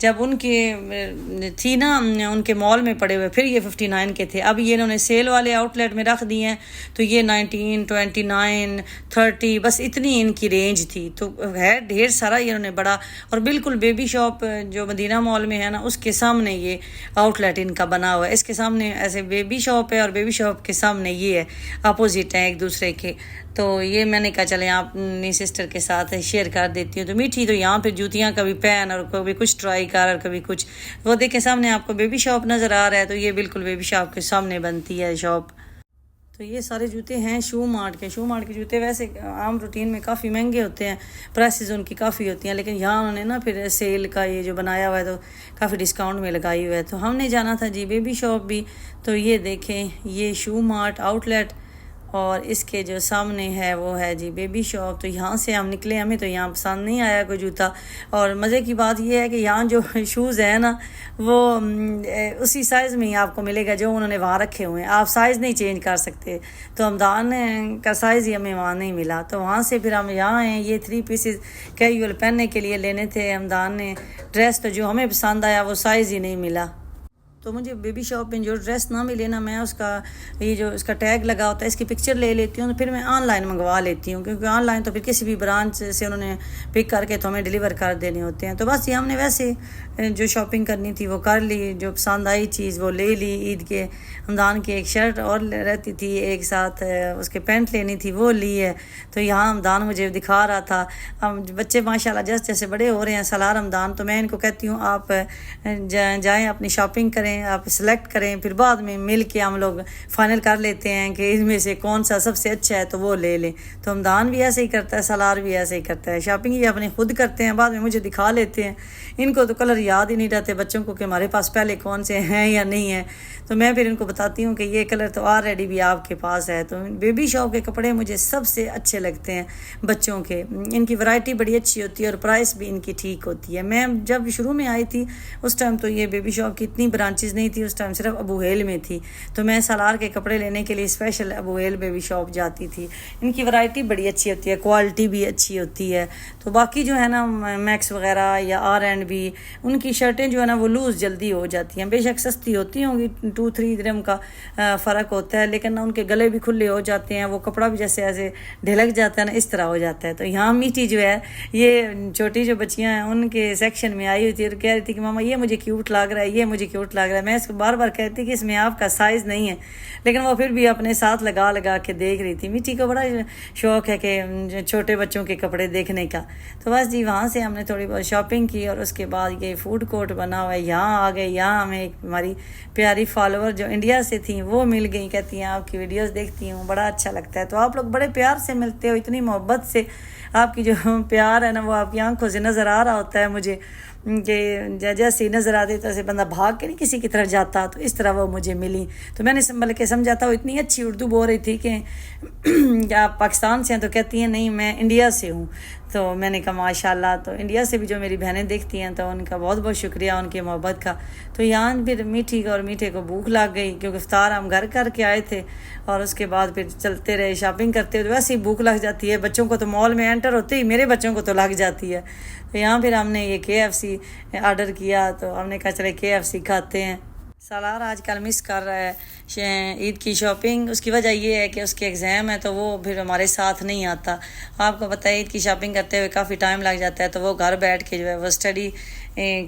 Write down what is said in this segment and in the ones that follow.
جب ان کی تھی نا ان کے مال میں پڑے ہوئے پھر یہ 59 کے تھے. اب یہ انہوں نے سیل والے آؤٹ لیٹ میں رکھ دیے ہیں تو یہ 19, 29, 30 بس اتنی ان کی رینج تھی. تو ہے ڈھیر سارا یہ انہوں نے بڑا. اور بالکل بیبی شاپ جو مدینہ مال میں ہے نا اس کے سامنے یہ آؤٹ لیٹ ان کا بنا ہوا ہے. اس کے سامنے ایسے بیبی شاپ ہے اور بیبی شاپ کے سامنے یہ ہے, اپوزٹ ہیں ایک دوسرے کے. تو یہ میں نے کہا چلیں آپ اپنی سسٹر کے ساتھ شیئر کر دیتی ہوں. تو میٹھی تو یہاں پہ جوتیاں کبھی پہن اور کبھی کچھ ٹرائی کر اور کبھی کچھ. وہ دیکھیں سامنے آپ کو بیبی شاپ نظر آ رہا ہے, تو یہ بالکل بیبی شاپ کے سامنے بنتی ہے شاپ. تو یہ سارے جوتے ہیں شو مارٹ کے. شو مارٹ کے جوتے ویسے عام روٹین میں کافی مہنگے ہوتے ہیں, پرائسز ان کی کافی ہوتی ہیں, لیکن یہاں انہوں نے نا پھر سیل کا یہ جو بنایا ہوا ہے تو کافی ڈسکاؤنٹ میں لگائی ہوا ہے. تو ہم نے جانا تھا جی بیبی شاپ بھی. تو یہ دیکھیں یہ شو مارٹ آؤٹ لیٹ اور اس کے جو سامنے ہے وہ ہے جی بیبی شاپ. تو یہاں سے ہم نکلے, ہمیں تو یہاں پسند نہیں آیا کوئی جوتا. اور مزے کی بات یہ ہے کہ یہاں جو شوز ہیں نا وہ اسی سائز میں ہی آپ کو ملے گا جو انہوں نے وہاں رکھے ہوئے ہیں, آپ سائز نہیں چینج کر سکتے. تو ہمدان کا سائز ہی ہمیں وہاں نہیں ملا, تو وہاں سے پھر ہم یہاں ہیں. یہ 3 پیسز کیجول پہننے کے لیے لینے تھے ہمدان نے ڈریس, تو جو ہمیں پسند آیا وہ سائز ہی نہیں ملا. تو مجھے بیبی شاپ میں جو ڈریس نہ ملے نا, میں اس کا یہ جو اس کا ٹیگ لگا ہوتا ہے اس کی پکچر لے لیتی ہوں, تو پھر میں آن لائن منگوا لیتی ہوں, کیونکہ آن لائن تو پھر کسی بھی برانچ سے انہوں نے پک کر کے تو ہمیں ڈیلیور کر دینے ہوتے ہیں. تو بس یہ ہم نے ویسے جو شاپنگ کرنی تھی وہ کر لی, جو پسند آئی چیز وہ لے لی. عید کے رمضان کی ایک شرٹ اور رہتی تھی, ایک ساتھ اس کے پینٹ لینی تھی وہ لی ہے. تو یہاں رمضان مجھے دکھا رہا تھا. بچے ماشاءاللہ جیسے جیسے بڑے ہو رہے ہیں سالار رمضان, تو میں ان کو کہتی ہوں آپ جائیں اپنی شاپنگ کریں, آپ سلیکٹ کریں, پھر بعد میں مل کے ہم لوگ فائنل کر لیتے ہیں کہ ان میں سے کون سا سب سے اچھا ہے تو وہ لے لیں. تو رمضان بھی ایسے ہی کرتا ہے, سالار بھی ایسے ہی کرتا ہے. شاپنگ یہ اپنی خود کرتے ہیں, بعد میں مجھے دکھا لیتے ہیں. ان کو تو کلر یاد ہی نہیں رہتے بچوں کو کہ ہمارے پاس پہلے کون سے ہیں یا نہیں ہیں. تو میں پھر ان کو بتاتی ہوں کہ یہ کلر تو آلریڈی بھی آپ کے پاس ہے. تو بیبی شاپ کے کپڑے مجھے سب سے اچھے لگتے ہیں بچوں کے. ان کی ورائٹی بڑی اچھی ہوتی ہے اور پرائس بھی ان کی ٹھیک ہوتی ہے. میں جب شروع میں آئی تھی اس ٹائم تو یہ بیبی شاپ کی اتنی برانچز نہیں تھی, اس ٹائم صرف ابو ہیل میں تھی. تو میں سالار کے کپڑے لینے کے لیے اسپیشل ابو ہیل بیبی شاپ جاتی تھی. ان کی ورائٹی بڑی اچھی ہوتی ہے, کوالٹی بھی اچھی ہوتی ہے. تو باقی جو ہے نا میکس وغیرہ یا R&B ان کی شرٹیں جو ہے نا وہ لوز جلدی ہو جاتی ہیں. بے شک سستی ہوتی ہوں گی, 2-3 درہم کا فرق ہوتا ہے, لیکن ان کے گلے بھی کھلے ہو جاتے ہیں, وہ کپڑا بھی جیسے ایسے ڈھلک جاتا ہے نا اس طرح ہو جاتا ہے. تو یہاں میٹھی جو ہے یہ چھوٹی جو بچیاں ہیں ان کے سیکشن میں آئی ہوئی تھی اور کہہ رہی تھی کہ ماما یہ مجھے کیوٹ لگ رہا ہے, یہ مجھے کیوٹ لگ رہا ہے. میں اس کو بار بار کہتی کہ اس میں آپ کا سائز نہیں ہے, لیکن وہ پھر بھی اپنے ساتھ لگا کے دیکھ رہی تھی. میٹھی کو بڑا شوق ہے کہ چھوٹے بچوں کے کپڑے دیکھنے کا. تو بس جی وہاں سے ہم نے تھوڑی بہت شاپنگ کی اور اس کے بعد یہ فوڈ کورٹ بنا ہوا ہے یہاں آ گئے. یہاں ہمیں ہماری پیاری فالوور جو انڈیا سے تھیں وہ مل گئی, کہتی ہیں آپ کی ویڈیوز دیکھتی ہوں بڑا اچھا لگتا ہے. تو آپ لوگ بڑے پیار سے ملتے ہو, اتنی محبت سے آپ کی جو پیار ہے نا وہ آپ کی آنکھوں سے نظر آ رہا ہوتا ہے مجھے, کہ جیسے ہی نظر آتی تو ایسے بندہ بھاگ کے نہیں کسی کی طرف جاتا. تو اس طرح وہ مجھے ملی. تو میں نے بلکہ سمجھا تھا وہ اتنی اچھی اردو بول رہی تھی کہ آپ پاکستان سے ہیں, تو کہتی ہیں نہیں میں انڈیا سے ہوں. تو میں نے کہا ماشاءاللہ. تو انڈیا سے بھی جو میری بہنیں دیکھتی ہیں تو ان کا بہت بہت شکریہ ان کی محبت کا. تو یہاں پھر میٹھی اور میٹھے کو بھوک لگ گئی کیونکہ افطار ہم گھر کر کے آئے تھے, اور اس کے بعد پھر چلتے رہے شاپنگ کرتے ہوئے. ویسے ہی بھوک لگ جاتی ہے بچوں کو, تو مال میں انٹر ہوتے ہی میرے بچوں کو تو لگ جاتی ہے. تو یہاں پھر ہم نے یہ KFC آرڈر کیا, تو ہم نے کہا چلے KFC کھاتے ہیں. سالار آج کل مس کر رہا ہے عید کی شاپنگ. اس کی وجہ یہ ہے کہ اس کے ایگزام ہے تو وہ پھر ہمارے ساتھ نہیں آتا. آپ کو پتہ ہے عید کی شاپنگ کرتے ہوئے کافی ٹائم لگ جاتا ہے, تو وہ گھر بیٹھ کے جو ہے وہ اسٹڈی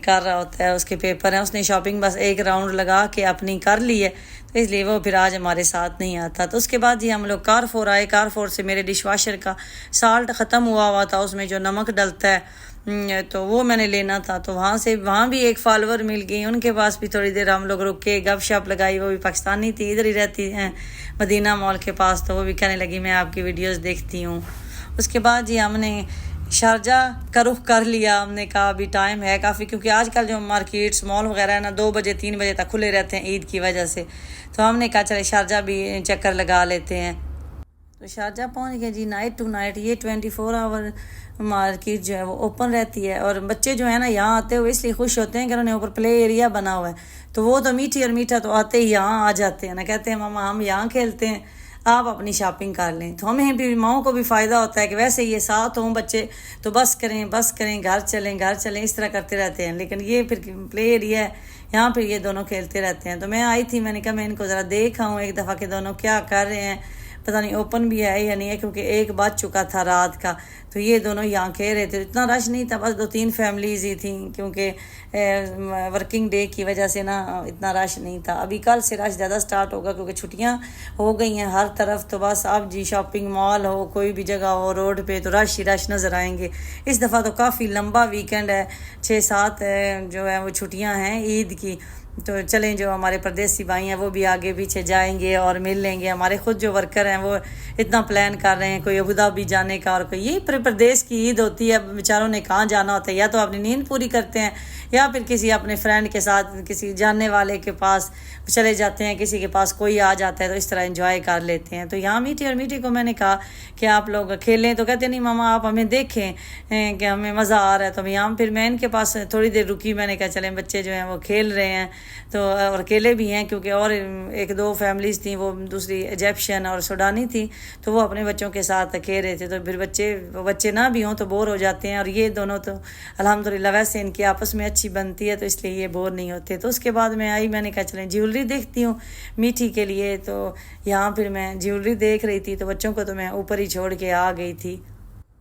کر رہا ہوتا ہے, اس کے پیپر ہیں. اس نے شاپنگ بس ایک راؤنڈ لگا کے اپنی کر لی ہے, تو اس لیے وہ پھر آج ہمارے ساتھ نہیں آتا. تو اس کے بعد جی ہم لوگ کارفور آئے. کارفور سے میرے ڈش واشر کا سالٹ ختم ہوا تھا, اس میں جو نمک ڈلتا ہے تو وہ میں نے لینا تھا. تو وہاں بھی ایک فالوور مل گئی, ان کے پاس بھی تھوڑی دیر ہم لوگ رک کے گپ شپ لگائی. وہ بھی پاکستانی تھی, ادھر ہی رہتی ہیں مدینہ مال کے پاس. تو وہ بھی کہنے لگی میں آپ کی ویڈیوز دیکھتی ہوں. اس کے بعد جی ہم نے شارجہ کا رخ کر لیا. ہم نے کہا ابھی ٹائم ہے کافی, کیونکہ آج کل جو مارکیٹس مال وغیرہ ہے نا 2 بجے 3 بجے تک کھلے رہتے ہیں عید کی وجہ سے. تو ہم نے کہا چلے شارجہ بھی چکر لگا لیتے ہیں. تو شارجہ پہنچ گئے جی نائٹ ٹو نائٹ. یہ 24 آور مارکیٹ جو ہے وہ اوپن رہتی ہے, اور بچے جو ہے نا یہاں آتے ہوئے اس لیے خوش ہوتے ہیں کہ انہوں نے اوپر پلے ایریا بنا ہوا ہے. تو وہ تو میٹھی اور میٹھا تو آتے ہی یہاں آ جاتے ہیں نا, کہتے ہیں ماما ہم یہاں کھیلتے ہیں. آپ اپنی شاپنگ کر لیں. تو ہمیں بھی ماؤں کو بھی فائدہ ہوتا ہے کہ ویسے یہ ساتھ ہوں بچے تو بس کریں گھر چلیں اس طرح کرتے رہتے ہیں. لیکن یہ پھر پلے ایریا ہے, یہاں پہ یہ دونوں کھیلتے رہتے ہیں. تو میں آئی تھی, میں نے کہا میں ان کو ذرا دیکھ آؤں ایک دفعہ کہ دونوں کیا کر رہے ہیں, پتہ نہیں اوپن بھی ہے یا نہیں ہے, کیونکہ 1 بج چکا تھا رات کا. تو یہ دونوں یہاں کھیل رہے تھے. اتنا رش نہیں تھا, بس 2-3 فیملیز ہی تھیں, کیونکہ ورکنگ ڈے کی وجہ سے نا اتنا رش نہیں تھا. ابھی کل سے رش زیادہ سٹارٹ ہوگا کیونکہ چھٹیاں ہو گئی ہیں ہر طرف. تو بس اب جی شاپنگ مال ہو, کوئی بھی جگہ ہو روڈ پہ, تو رش ہی رش نظر آئیں گے. اس دفعہ تو کافی لمبا ویکینڈ ہے, 6-7 جو ہے وہ چھٹیاں ہیں عید کی. تو چلیں جو ہمارے پردیسی بھائی ہیں وہ بھی آگے پیچھے جائیں گے اور مل لیں گے. ہمارے خود جو ورکر ہیں وہ اتنا پلان کر رہے ہیں, کوئی ابوظہبی جانے کا, اور کوئی یہی پردیس کی عید ہوتی ہے, بیچاروں نے کہاں جانا ہوتا ہے, یا تو اپنی نیند پوری کرتے ہیں یا پھر کسی اپنے فرینڈ کے ساتھ کسی جاننے والے کے پاس چلے جاتے ہیں, کسی کے پاس کوئی آ جاتا ہے تو اس طرح انجوائے کر لیتے ہیں. تو یہاں میٹھی کو میں نے کہا کہ آپ لوگ کھیلیں, تو کہتے نہیں ماما آپ ہمیں دیکھیں کہ ہمیں مزہ آ رہا ہے. تو یہاں پھر میں ان کے پاس تھوڑی دیر رکی, میں نے کہا چلیں بچے جو ہیں وہ کھیل رہے ہیں, تو اور اکیلے بھی ہیں کیونکہ اور 1-2 فیملیز تھیں, وہ دوسری ایجپشین اور سوڈانی تھی, تو وہ اپنے بچوں کے ساتھ کھیل رہے تھے. تو پھر بچے نہ بھی ہوں تو بور ہو جاتے ہیں, اور یہ دونوں تو الحمدللہ ویسے ان کی آپس میں اچھی بنتی ہے, تو اس لیے یہ بور نہیں ہوتے. تو اس کے بعد میں آئی, میں نے کہا چلیں جیولری دیکھتی ہوں میٹھی کے لیے. تو یہاں پھر میں جیولری دیکھ رہی تھی, تو بچوں کو تو میں اوپر ہی چھوڑ کے آ گئی تھی.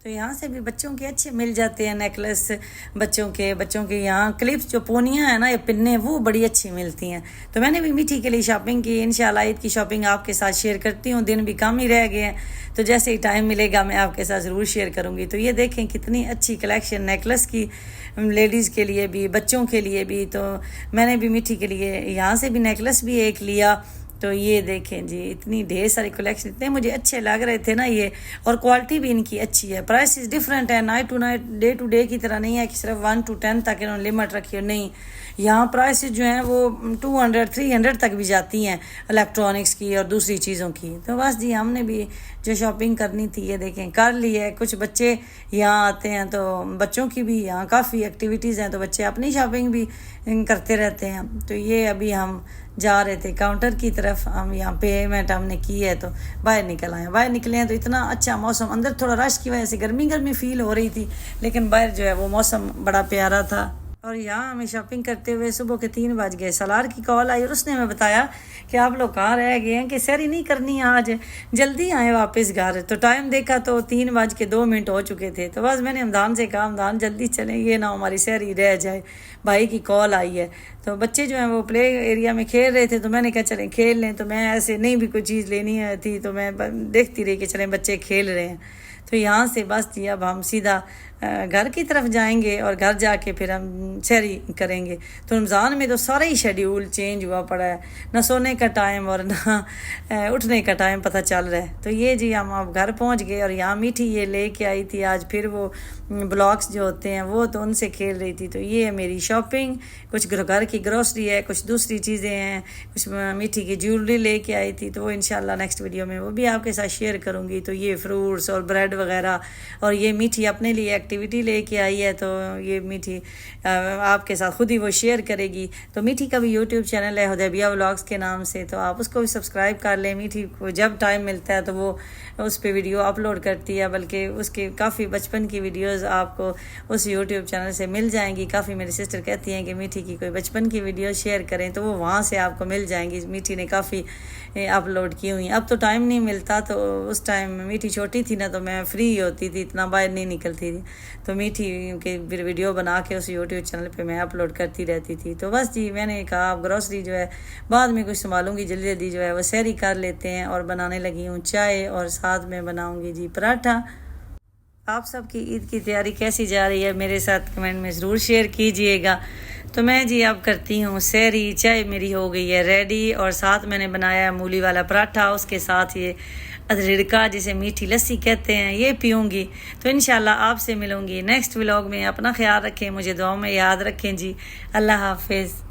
تو یہاں سے بھی بچوں کے اچھے مل جاتے ہیں نیکلس, بچوں کے یہاں کلپس جو پونیاں ہیں نا, یہ پنیں, وہ بڑی اچھی ملتی ہیں. تو میں نے بھی میٹھی کے لیے شاپنگ کی. انشاءاللہ عید کی شاپنگ آپ کے ساتھ شیئر کرتی ہوں, دن بھی کم ہی رہ گئے ہیں, تو جیسے ہی ٹائم ملے گا میں آپ کے ساتھ ضرور شیئر کروں گی. تو یہ دیکھیں کتنی اچھی کلیکشن نیکلس کی, لیڈیز کے لیے بھی بچوں کے لیے بھی. تو میں نے بھی میٹھی کے لیے یہاں سے بھی نیکلس بھی ایک لیا. تو یہ دیکھیں جی اتنی ڈھیر ساری کلیکشن, اتنے مجھے اچھے لگ رہے تھے نا یہ, اور کوالٹی بھی ان کی اچھی ہے. پرائسز ڈیفرنٹ ہے, night to night, day to day کی طرح نہیں ہے کہ صرف 1 to 10 تک انہوں نے لمٹ رکھی ہے, نہیں. یہاں پرائسز جو ہیں وہ 200-300 تک بھی جاتی ہیں الیکٹرانکس کی اور دوسری چیزوں کی. تو بس جی ہم نے بھی جو شاپنگ کرنی تھی یہ دیکھیں کر لی ہے. کچھ بچے یہاں آتے ہیں تو بچوں کی بھی یہاں کافی ایکٹیویٹیز ہیں, تو بچے اپنی شاپنگ بھی کرتے رہتے ہیں. تو یہ ابھی ہم جا رہے تھے کاؤنٹر کی طرف, ہم یہاں پیمنٹ ہم نے کی ہے تو باہر نکلے ہیں. تو اتنا اچھا موسم, اندر تھوڑا رش کی وجہ سے گرمی فیل ہو رہی تھی, لیکن باہر جو ہے وہ موسم بڑا پیارا تھا. اور یہاں ہمیں شاپنگ کرتے ہوئے صبح کے 3 بج گئے. سالار کی کال آئی اور اس نے ہمیں بتایا کہ آپ لوگ کہاں رہ گئے ہیں, کہ سحری نہیں کرنی آج, جلدی آئے واپس گھر. تو ٹائم دیکھا تو 3:02 ہو چکے تھے. تو بس میں نے ہمدان سے کہا ہمدان جلدی چلیں, یہ نہ ہماری سحری رہ جائے, بھائی کی کال آئی ہے. تو بچے جو ہیں وہ پلے ایریا میں کھیل رہے تھے, تو میں نے کہا چلیں کھیل لیں. تو میں ایسے نہیں بھی کوئی چیز لینی تھی, تو میں دیکھتی رہی کہ چلیں بچے کھیل رہے ہیں. تو یہاں سے بس جی اب ہم سیدھا گھر کی طرف جائیں گے, اور گھر جا کے پھر ہم سحری کریں گے. تو رمضان میں تو سارا ہی شیڈیول چینج ہوا پڑا ہے, نہ سونے کا ٹائم اور نہ اٹھنے کا ٹائم پتہ چل رہا ہے. تو یہ جی ہم اب گھر پہنچ گئے, اور یہاں میٹھی یہ لے کے آئی تھی آج پھر وہ بلاکس جو ہوتے ہیں وہ, تو ان سے کھیل رہی تھی. تو یہ ہے میری شاپنگ, کچھ گھر کی گروسری ہے, کچھ دوسری چیزیں ہیں, کچھ میٹھی کی جیولری لے کے آئی تھی. تو وہ انشاءاللہ نیکسٹ ویڈیو میں وہ بھی آپ کے ساتھ شیئر کروں گی. تو یہ فروٹس اور بریڈ وغیرہ, اور یہ میٹھی اپنے لیے ایکٹیویٹی لے کے آئی ہے, تو یہ میٹھی آپ کے ساتھ خود ہی وہ شیئر کرے گی. تو میٹھی کا بھی یوٹیوب چینل ہے حدیبیہ ولاگس کے نام سے, تو آپ اس کو بھی سبسکرائب کر لیں. میٹھی کو جب ٹائم ملتا ہے تو وہ اس پہ ویڈیو اپلوڈ کرتی ہے, بلکہ اس کے کافی بچپن کی ویڈیوز آپ کو اس یوٹیوب چینل سے مل جائیں گی. کافی میری سسٹر کہتی ہیں کہ میٹھی کی کوئی بچپن کی ویڈیو شیئر کریں, تو وہ وہاں سے آپ کو مل جائیں گی. میٹھی نے کافی اپلوڈ کی ہوئی. اب تو ٹائم نہیں ملتا, تو اس ٹائم میٹھی چھوٹی تھی نا, تو میں فری ہوتی تھی, اتنا باہر نہیں نکلتی تھی. تو میٹھی کے پھر ویڈیو بنا کے اس یوٹیوب چینل پہ میں اپلوڈ کرتی رہتی تھی. تو بس جی میں نے کہا اب گروسری جو ہے بعد میں کچھ سنبھالوں گی, جلدی جلدی جو ہے وہ سحری کر لیتے ہیں. اور بنانے لگی ہوں چائے, اور ساتھ میں بناؤں گی جی پراٹھا. آپ سب کی عید کی تیاری کیسی جا رہی ہے میرے ساتھ کمنٹ میں ضرور شیئر کیجئے گا. تو میں جی اب کرتی ہوں سحری, چائے میری ہو گئی ہے ریڈی, اور ساتھ میں نے بنایا مولی والا پراٹھا, اس کے ساتھ یہ ادرکا جسے میٹھی لسی کہتے ہیں یہ پیوں گی. تو انشاءاللہ آپ سے ملوں گی نیکسٹ ولاگ میں. اپنا خیال رکھیں, مجھے دعاؤں میں یاد رکھیں جی. اللہ حافظ.